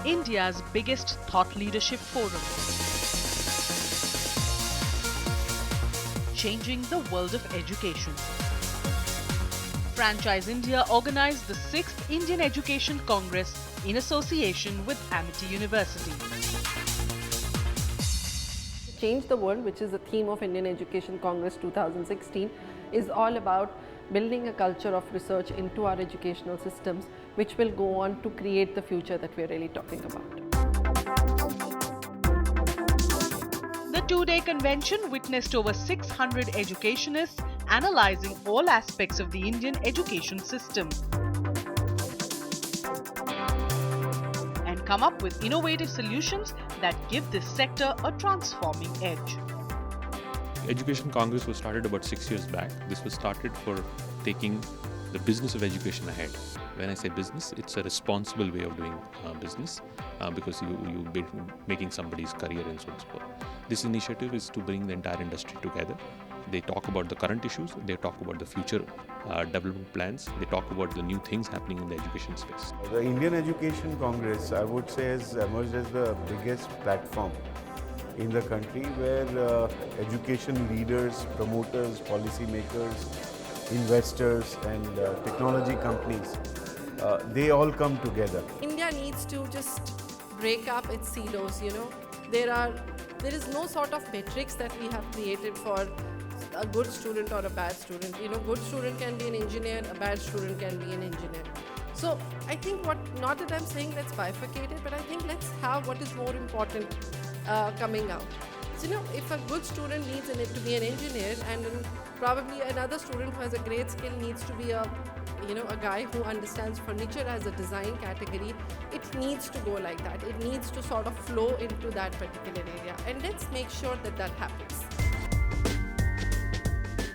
India's biggest thought leadership forum. Changing the world of education. Franchise India organized the 6th Indian Education Congress in association with Amity University. Change the World, which is the theme of Indian Education Congress 2016, is all about building a culture of research into our educational systems, which will go on to create the future that we're really talking about. The two-day convention witnessed over 600 educationists analyzing all aspects of the Indian education system and come up with innovative solutions that give this sector a transforming edge. Education Congress was started about 6 years back. This was started for taking the business of education ahead. When I say business, it's a responsible way of doing business because you'll be making somebody's career and so on and so forth. This initiative is to bring the entire industry together. They talk about the current issues, they talk about the future development plans, they talk about the new things happening in the education space. The Indian Education Congress, I would say, has emerged as the biggest platform in the country where education leaders, promoters, policymakers, investors and technology companies, they all come together. India needs to just break up its silos, There is no sort of metrics that we have created for a good student or a bad student. Good student can be an engineer, a bad student can be an engineer. So I think not that I'm saying let's bifurcate it, but I think let's have what is more important coming out. So, if a good student needs to be an engineer and probably another student who has a great skill needs to be a guy who understands furniture as a design category, it needs to go like that. It needs to sort of flow into that particular area. And let's make sure that that happens.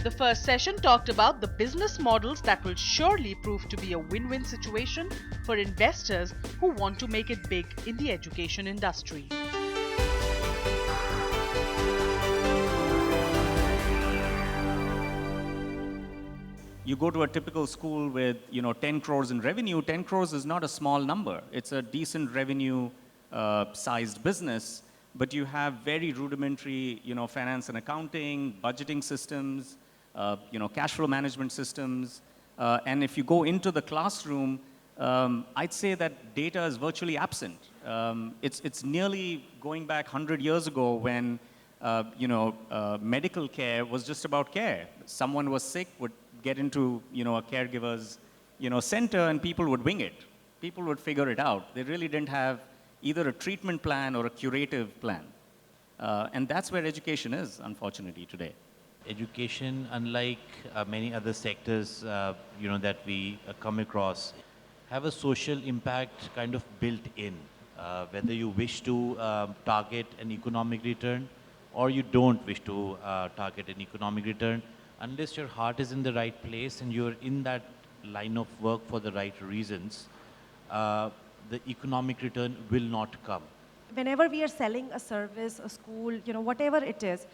The first session talked about the business models that will surely prove to be a win-win situation for investors who want to make it big in the education industry. You go to a typical school with 10 crores in revenue. 10 crores is not a small number. It's a decent revenue sized business, but you have very rudimentary finance and accounting, budgeting systems, cash flow management systems. And if you go into the classroom, I'd say that data is virtually absent. It's nearly going back 100 years ago when medical care was just about care. Someone was sick, would get into a caregiver's center, and people would wing it. People would figure it out. They really didn't have either a treatment plan or a curative plan. And that's where education is, unfortunately, today. Education, unlike many other sectors that we come across, have a social impact kind of built in. Whether you wish to target an economic return or you don't wish to target an economic return, unless your heart is in the right place and you're in that line of work for the right reasons, the economic return will not come. Whenever we are selling a service, a school, whatever it is,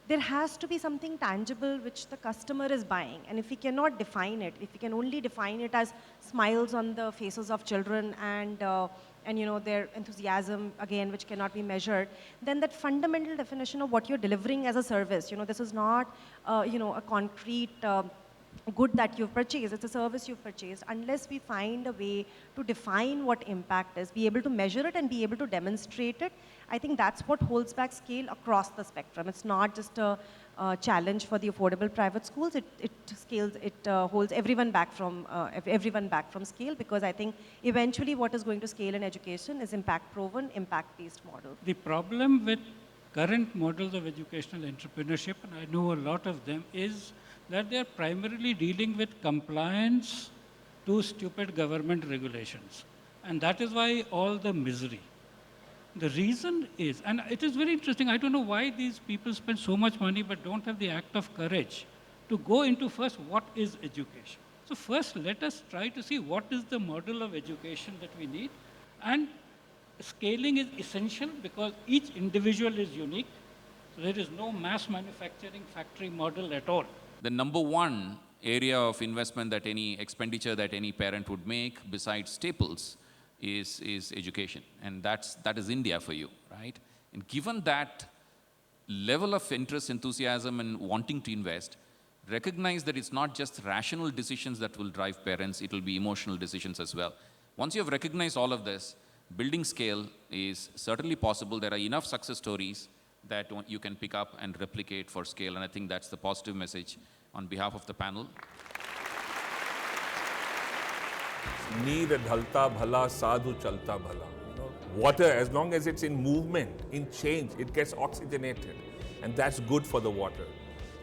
there has to be something tangible which the customer is buying. And if we cannot define it, if we can only define it as smiles on the faces of children and their enthusiasm, again, which cannot be measured, then that fundamental definition of what you're delivering as a service, this is not, a concrete good that you've purchased, it's a service you've purchased. Unless we find a way to define what impact is, be able to measure it and be able to demonstrate it, I think that's what holds back scale across the spectrum. It's not just a challenge for the affordable private schools. It holds everyone back from scale, because I think eventually what is going to scale in education is impact-proven, impact-based model. The problem with current models of educational entrepreneurship, and I know a lot of them, is that they are primarily dealing with compliance to stupid government regulations. And that is why all the misery. The reason is, and it is very interesting, I don't know why these people spend so much money but don't have the act of courage to go into first what is education. So first let us try to see what is the model of education that we need, and scaling is essential because each individual is unique. So there is no mass manufacturing factory model at all. The number one area of investment that any expenditure that any parent would make besides staples is education. And that is India for you, right? And given that level of interest, enthusiasm, and wanting to invest, recognize that it's not just rational decisions that will drive parents, it will be emotional decisions as well. Once you have recognized all of this, building scale is certainly possible. There are enough success stories that you can pick up and replicate for scale, and I think that's the positive message on behalf of the panel. Need dhalta bhala, sadhu chalta bhala. Water, as long as it's in movement, in change, it gets oxygenated, and that's good for the water.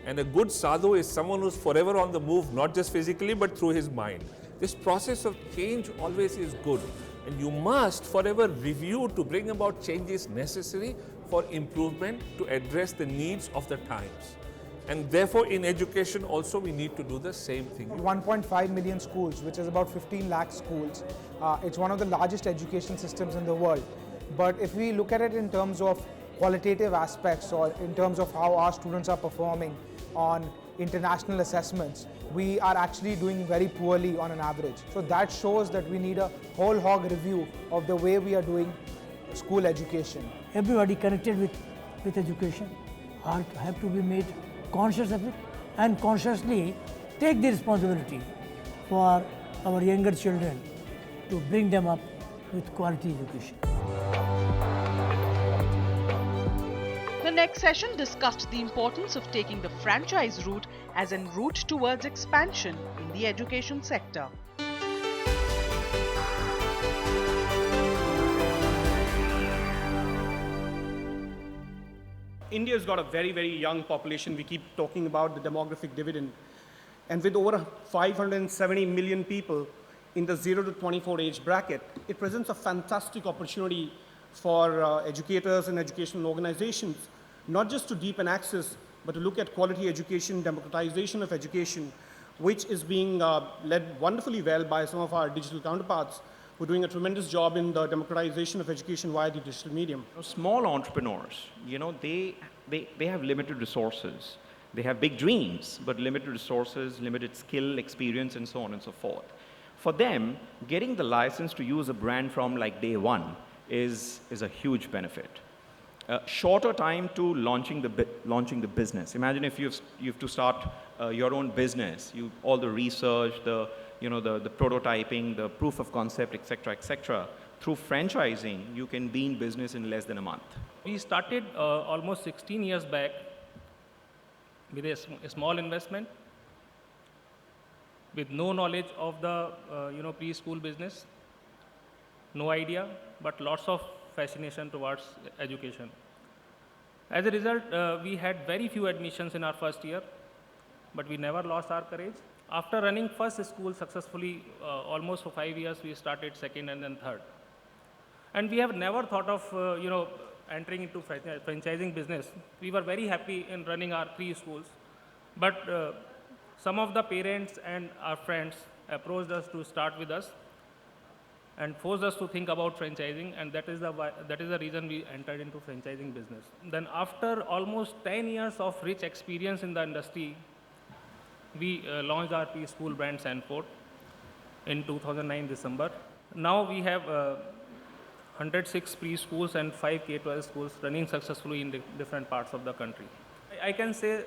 And a good sadhu is someone who's forever on the move, not just physically, but through his mind. This process of change always is good, and you must forever review to bring about changes necessary for improvement to address the needs of the times. And therefore, in education also, we need to do the same thing. 1.5 million schools, which is about 15 lakh schools. It's one of the largest education systems in the world. But if we look at it in terms of qualitative aspects, or in terms of how our students are performing on international assessments, we are actually doing very poorly on an average. So that shows that we need a whole hog review of the way we are doing school education. Everybody connected with education have to be made conscious of it, and consciously take the responsibility for our younger children to bring them up with quality education. The next session discussed the importance of taking the franchise route as en route towards expansion in the education sector. India's got a very, very young population. We keep talking about the demographic dividend. And with over 570 million people in the 0 to 24 age bracket, it presents a fantastic opportunity for educators and educational organizations, not just to deepen access, but to look at quality education, democratization of education, which is being led wonderfully well by some of our digital counterparts who are doing a tremendous job in the democratization of education via the digital medium. Small entrepreneurs, they have limited resources. They have big dreams, but limited resources, limited skill, experience, and so on and so forth. For them, getting the license to use a brand from like day one is a huge benefit. Shorter time to launching the business. Imagine if you have to start your own business, all the research, the prototyping, the proof of concept, etc. Through franchising, you can be in business in less than a month. We started almost 16 years back with a small investment, with no knowledge of the preschool business, no idea, but lots of fascination towards education. As a result, we had very few admissions in our first year, but we never lost our courage. After running first school successfully, almost for 5 years, we started second and then third. And we have never thought of, entering into franchising business. We were very happy in running our 3 schools. But some of the parents and our friends approached us to start with us and forced us to think about franchising, and that is the reason we entered into franchising business. Then after almost 10 years of rich experience in the industry, we launched our preschool brand Sanford in 2009 December. Now we have 106 preschools and 5 K-12 schools running successfully in different parts of the country. I can say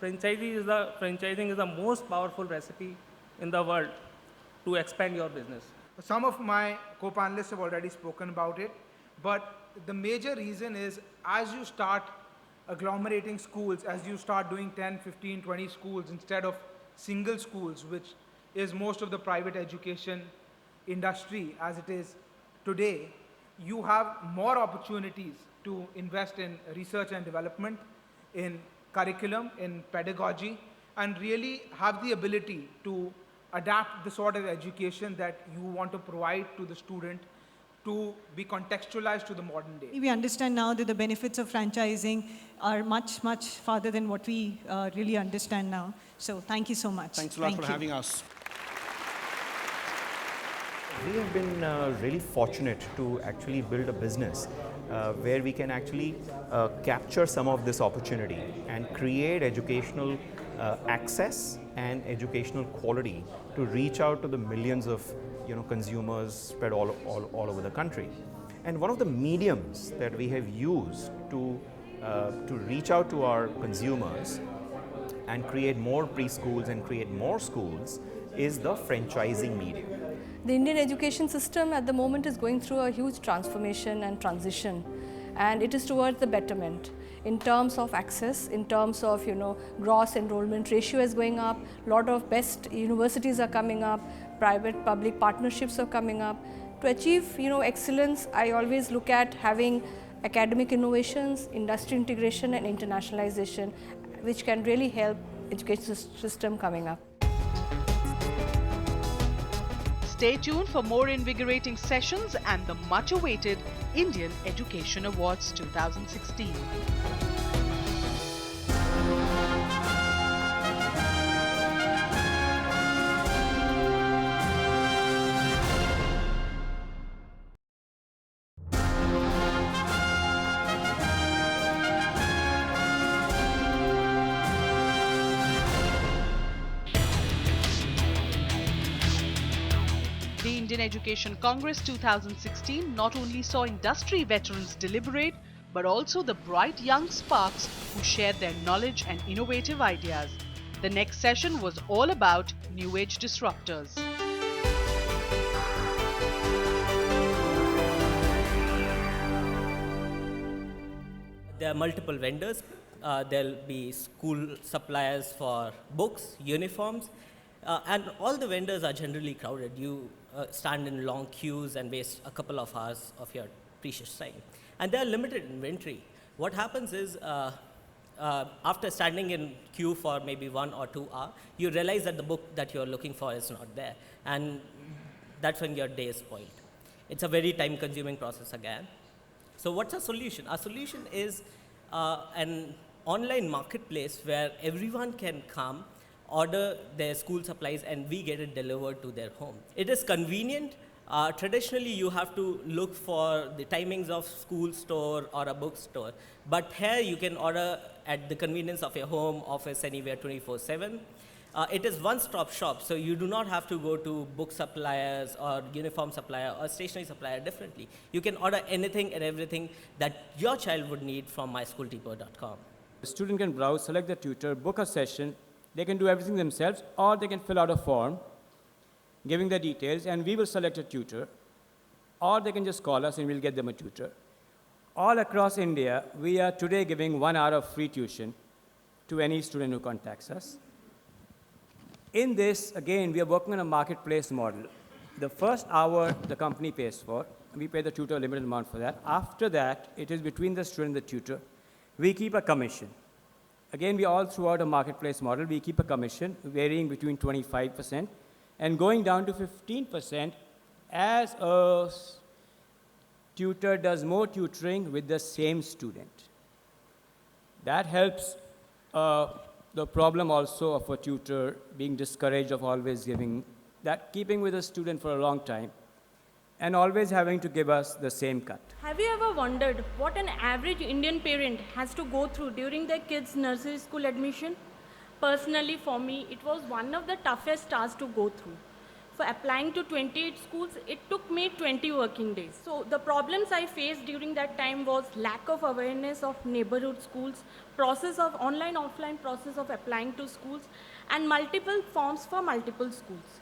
franchising is the most powerful recipe in the world to expand your business. Some of my co-panelists have already spoken about it, but the major reason is as you start agglomerating schools, as you start doing 10, 15, 20 schools instead of single schools, which is most of the private education industry as it is today, you have more opportunities to invest in research and development, in curriculum, in pedagogy, and really have the ability to adapt the sort of education that you want to provide to the student to be contextualized to the modern day. We understand now that the benefits of franchising are much, much farther than what we really understand now. So thank you so much. Thanks a lot for having us. We have been really fortunate to actually build a business where we can actually capture some of this opportunity and create educational access and educational quality to reach out to the millions of consumers spread all over the country. And one of the mediums that we have used to reach out to our consumers and create more preschools and create more schools is the franchising medium. The Indian education system at the moment is going through a huge transformation and transition, and it is towards the betterment in terms of access, in terms of gross enrollment ratio is going up, a lot of best universities are coming up, private-public partnerships are coming up. To achieve excellence, I always look at having academic innovations, industry integration and internationalization, which can really help education system coming up. Stay tuned for more invigorating sessions and the much-awaited Indian Education Awards 2016. The Indian Education Congress 2016 not only saw industry veterans deliberate, but also the bright young sparks who shared their knowledge and innovative ideas. The next session was all about new age disruptors. There are multiple vendors. There'll be school suppliers for books, uniforms, and all the vendors are generally crowded. You stand in long queues and waste a couple of hours of your precious time. And they are limited inventory. What happens is, after standing in queue for maybe 1 or 2 hours, you realize that the book that you're looking for is not there. And that's when your day is spoiled. It's a very time-consuming process again. So what's our solution? Our solution is an online marketplace where everyone can come, order their school supplies, and we get it delivered to their home. It is convenient. Traditionally, you have to look for the timings of school store or a bookstore, but here you can order at the convenience of your home, office, anywhere 24/7. It is one-stop shop, so you do not have to go to book suppliers or uniform supplier or stationery supplier differently. You can order anything and everything that your child would need from myschoolteacher.com. The student can browse, select the tutor, book a session. They can do everything themselves, or they can fill out a form giving the details, and we will select a tutor, or they can just call us and we'll get them a tutor. All across India, we are today giving 1 hour of free tuition to any student who contacts us. In this, again, we are working on a marketplace model. The first hour the company pays for, we pay the tutor a limited amount for that. After that, it is between the student and the tutor. We keep a commission. Again, we all throughout a marketplace model, we keep a commission varying between 25% and going down to 15% as a tutor does more tutoring with the same student. That helps the problem also of a tutor being discouraged of always giving that, keeping with a student for a long time, and always having to give us the same cut. Have you ever wondered what an average Indian parent has to go through during their kids' nursery school admission? Personally, for me, it was one of the toughest tasks to go through. For applying to 28 schools, it took me 20 working days. So the problems I faced during that time was lack of awareness of neighborhood schools, process of online-offline process of applying to schools, and multiple forms for multiple schools.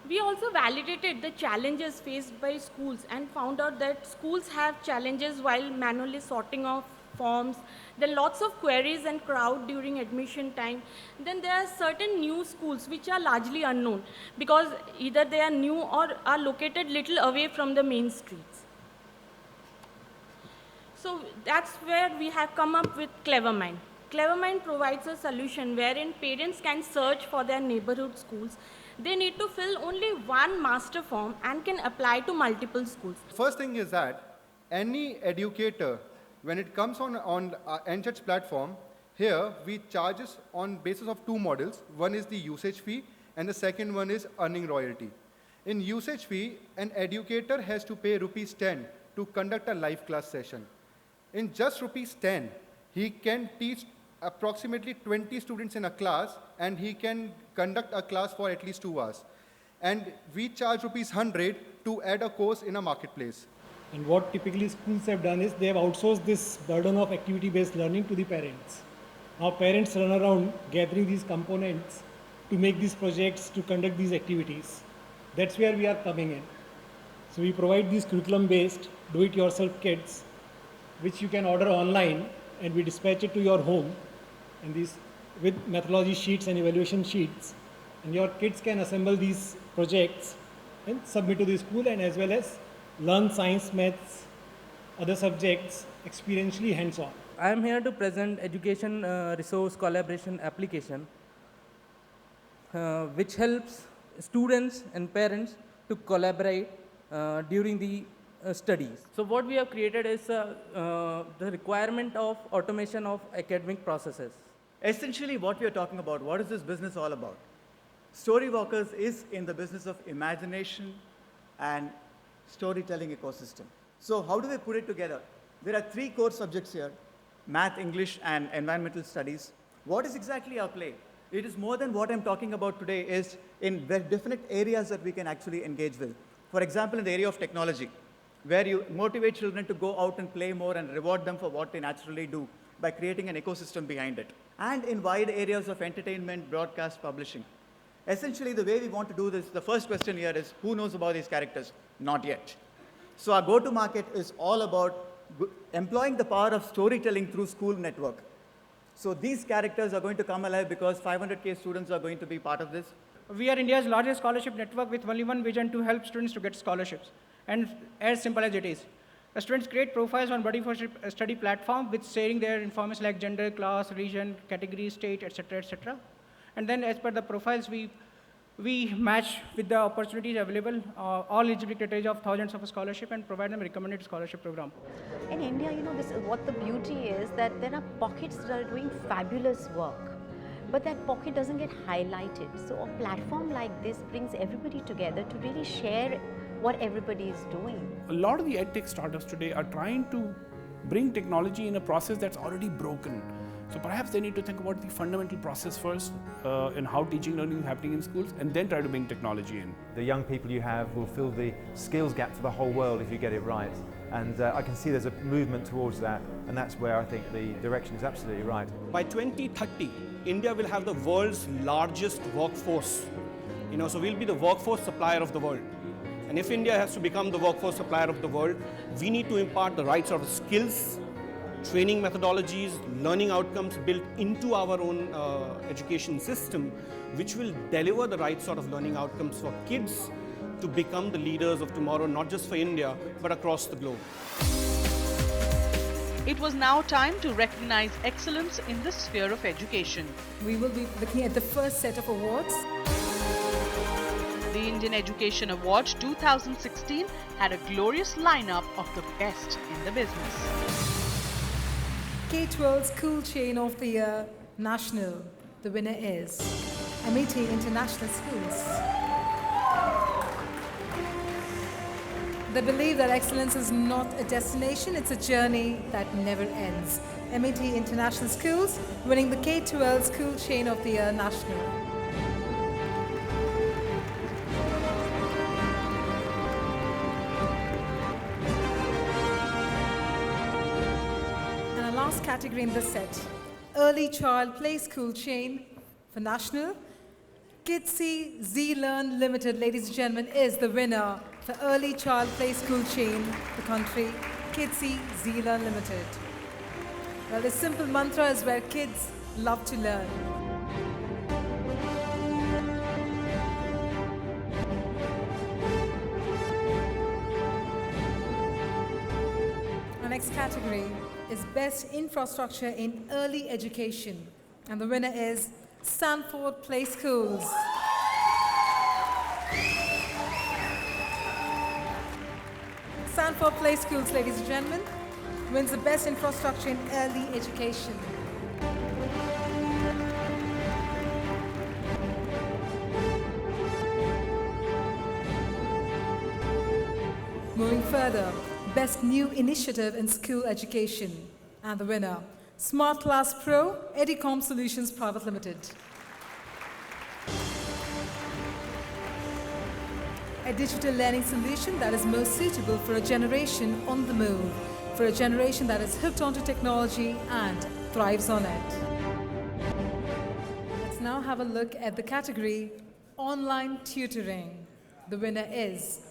We also validated the challenges faced by schools and found out that schools have challenges while manually sorting off forms, then lots of queries and crowd during admission time. Then there are certain new schools which are largely unknown because either they are new or are located little away from the main streets. So that's where we have come up with Clevermind. Clevermind provides a solution wherein parents can search for their neighborhood schools. They need to fill only one master form and can apply to multiple schools. First thing is that any educator, when it comes on NCHET's platform, here we charges on basis of two models. One is the usage fee and the second one is earning royalty. In usage fee, an educator has to pay rupees 10 to conduct a live class session. In just rupees 10, he can teach approximately 20 students in a class and he can conduct a class for at least 2 hours. And we charge rupees 100 to add a course in a marketplace. And what typically schools have done is they have outsourced this burden of activity-based learning to the parents. Now parents run around gathering these components to make these projects, to conduct these activities. That's where we are coming in. So we provide these curriculum-based, do-it-yourself kits, which you can order online, and we dispatch it to your home, and these with methodology sheets and evaluation sheets. And your kids can assemble these projects and submit to the school, and as well as learn science, maths, other subjects experientially hands-on. I am here to present education resource collaboration application, which helps students and parents to collaborate during the studies. So what we have created is the requirement of automation of academic processes. Essentially what we are talking about, what is this business all about? Storywalkers is in the business of imagination and storytelling ecosystem. So how do we put it together? There are 3 core subjects here: math, English, and environmental studies. What is exactly our play? It is more than what I'm talking about today is in very definite areas that we can actually engage with. For example, in the area of technology, where you motivate children to go out and play more and reward them for what they naturally do by creating an ecosystem behind it. And in wide areas of entertainment, broadcast, publishing. Essentially, the way we want to do this, the first question here is, who knows about these characters? Not yet. So our go-to-market is all about employing the power of storytelling through school network. So these characters are going to come alive because 500K students are going to be part of this. We are India's largest scholarship network with only one vision: to help students to get scholarships. And as simple as it is. The students create profiles on Buddy for Study platform with sharing their information like gender, class, region, category, state, etc., etc. And then as per the profiles, we match with the opportunities available, all eligibility criteria of thousands of scholarship, and provide them a recommended scholarship program. In India, you know, this is what the beauty is, that there are pockets that are doing fabulous work, but that pocket doesn't get highlighted. So a platform like this brings everybody together to really share what everybody is doing. A lot of the edtech startups today are trying to bring technology in a process that's already broken. So perhaps they need to think about the fundamental process first and how teaching and learning is happening in schools, and then try to bring technology in. The young people you have will fill the skills gap for the whole world if you get it right. And I can see there's a movement towards that, and that's where I think the direction is absolutely right. By 2030, India will have the world's largest workforce. So we'll be the workforce supplier of the world. And if India has to become the workforce supplier of the world, we need to impart the right sort of skills, training methodologies, learning outcomes built into our own education system, which will deliver the right sort of learning outcomes for kids to become the leaders of tomorrow, not just for India, but across the globe. It was now time to recognize excellence in the sphere of education. We will be looking at the first set of awards. The Indian Education Award 2016 had a glorious lineup of the best in the business. K-12 School Chain of the Year National. The winner is MET International Schools. They believe that excellence is not a destination, it's a journey that never ends. MET International Schools winning the K-12 School Chain of the Year National. Last category in this set, Early Child Play School Chain for National. Kidsy Z-Learn Limited, ladies and gentlemen, is the winner for Early Child Play School Chain, the country, Kidsy Z-Learn Limited. Well, the simple mantra is where kids love to learn. next category is Best Infrastructure in Early Education. And the winner is Stanford Play Schools. Stanford Play Schools, ladies and gentlemen, wins the Best Infrastructure in Early Education. Moving further, Best New Initiative in School Education. And the winner, Smart Class Pro, Edicom Solutions Private Limited. A digital learning solution that is most suitable for a generation on the move, for a generation that is hooked onto technology and thrives on it. Let's now have a look at the category Online Tutoring. The winner is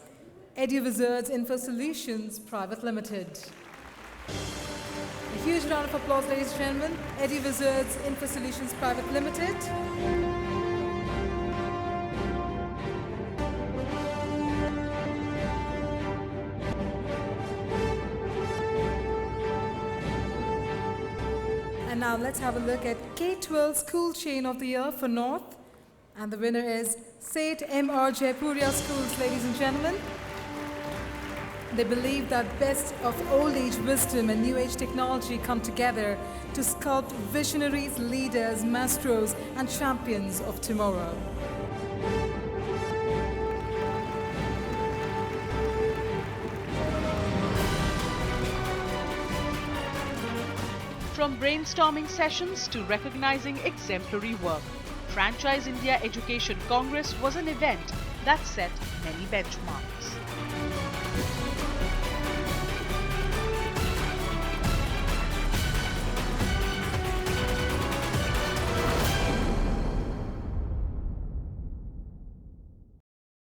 EduWizards Info Solutions Private Limited. A huge round of applause, ladies and gentlemen. EduWizards Info Solutions Private Limited. And now let's have a look at K-12 School Chain of the Year for North. And the winner is Seth M.R. Jaipuria Schools, ladies and gentlemen. They believe that best of old age wisdom and new age technology come together to sculpt visionaries, leaders, maestros, and champions of tomorrow. From brainstorming sessions to recognizing exemplary work, Franchise India Education Congress was an event that set many benchmarks.